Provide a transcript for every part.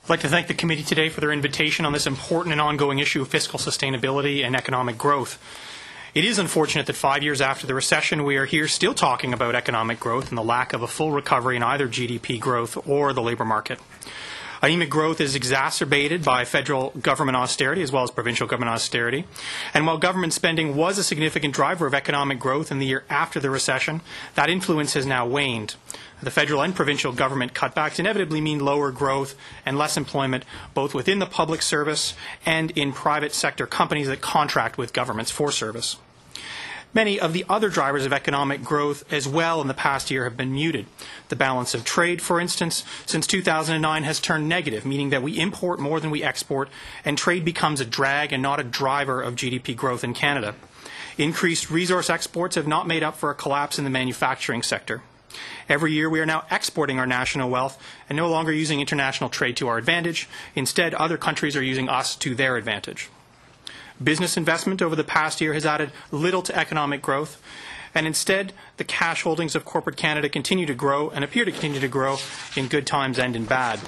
I'd like to thank the committee today for their invitation on this important and ongoing issue of fiscal sustainability and economic growth. It is unfortunate that 5 years after the recession, we are here still talking about economic growth and the lack of a full recovery in either GDP growth or the labour market. Anemic growth is exacerbated by federal government austerity as well as provincial government austerity. And while government spending was a significant driver of economic growth in the year after the recession, that influence has now waned. The federal and provincial government cutbacks inevitably mean lower growth and less employment, both within the public service and in private sector companies that contract with governments for service. Many of the other drivers of economic growth as well in the past year have been muted. The balance of trade, for instance, since 2009 has turned negative, meaning that we import more than we export, and trade becomes a drag and not a driver of GDP growth in Canada. Increased resource exports have not made up for a collapse in the manufacturing sector. Every year we are now exporting our national wealth and no longer using international trade to our advantage. Instead, other countries are using us to their advantage. Business investment over the past year has added little to economic growth, and instead the cash holdings of corporate Canada continue to grow and appear to continue to grow in good times and in bad.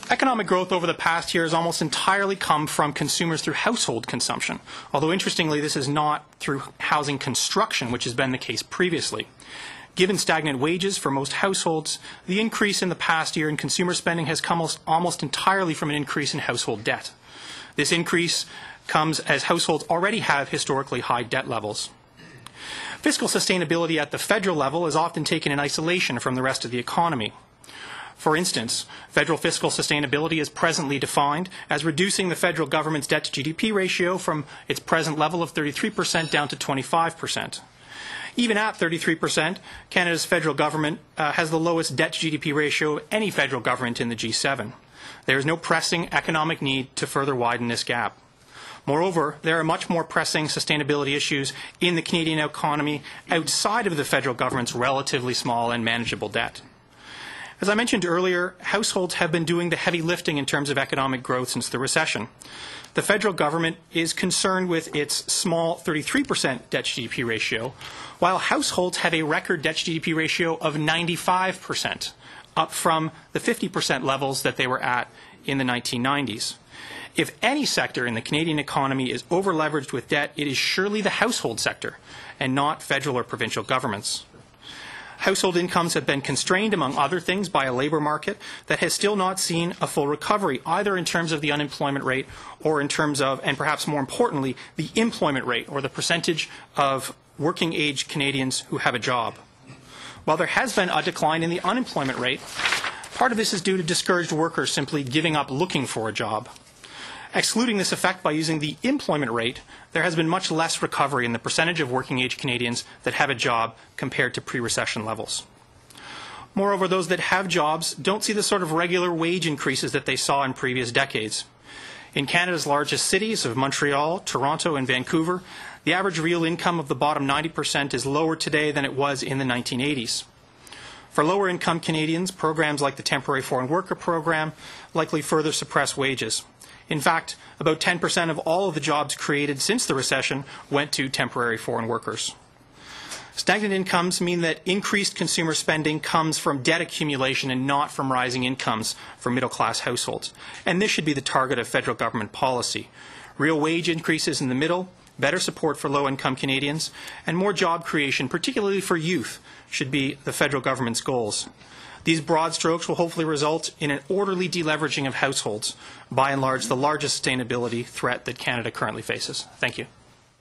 Economic growth over the past year has almost entirely come from consumers through household consumption, although interestingly this is not through housing construction, which has been the case previously. Given stagnant wages for most households, the increase in the past year in consumer spending has come almost entirely from an increase in household debt. This increase comes as households already have historically high debt levels. Fiscal sustainability at the federal level is often taken in isolation from the rest of the economy. For instance, federal fiscal sustainability is presently defined as reducing the federal government's debt-to-GDP ratio from its present level of 33% down to 25%. Even at 33%, Canada's federal government has the lowest debt-to-GDP ratio of any federal government in the G7. There is no pressing economic need to further widen this gap. Moreover, there are much more pressing sustainability issues in the Canadian economy outside of the federal government's relatively small and manageable debt. As I mentioned earlier, households have been doing the heavy lifting in terms of economic growth since the recession. The federal government is concerned with its small 33% debt-to-GDP ratio, while households have a record debt-to-GDP ratio of 95%. Up from the 50% levels that they were at in the 1990s. If any sector in the Canadian economy is over-leveraged with debt, it is surely the household sector, and not federal or provincial governments. Household incomes have been constrained, among other things, by a labour market that has still not seen a full recovery, either in terms of the unemployment rate or in terms of, and perhaps more importantly, the employment rate, or the percentage of working-age Canadians who have a job. While there has been a decline in the unemployment rate, part of this is due to discouraged workers simply giving up looking for a job. Excluding this effect by using the employment rate, there has been much less recovery in the percentage of working-age Canadians that have a job compared to pre-recession levels. Moreover, those that have jobs don't see the sort of regular wage increases that they saw in previous decades. In Canada's largest cities of Montreal, Toronto, and Vancouver, the average real income of the bottom 90% is lower today than it was in the 1980s. For lower-income Canadians, programs like the Temporary Foreign Worker Program likely further suppress wages. In fact, about 10% of all of the jobs created since the recession went to temporary foreign workers. Stagnant incomes mean that increased consumer spending comes from debt accumulation and not from rising incomes for middle-class households. And this should be the target of federal government policy. Real wage increases in the middle, better support for low-income Canadians, and more job creation, particularly for youth, should be the federal government's goals. These broad strokes will hopefully result in an orderly deleveraging of households, by and large the largest sustainability threat that Canada currently faces. Thank you.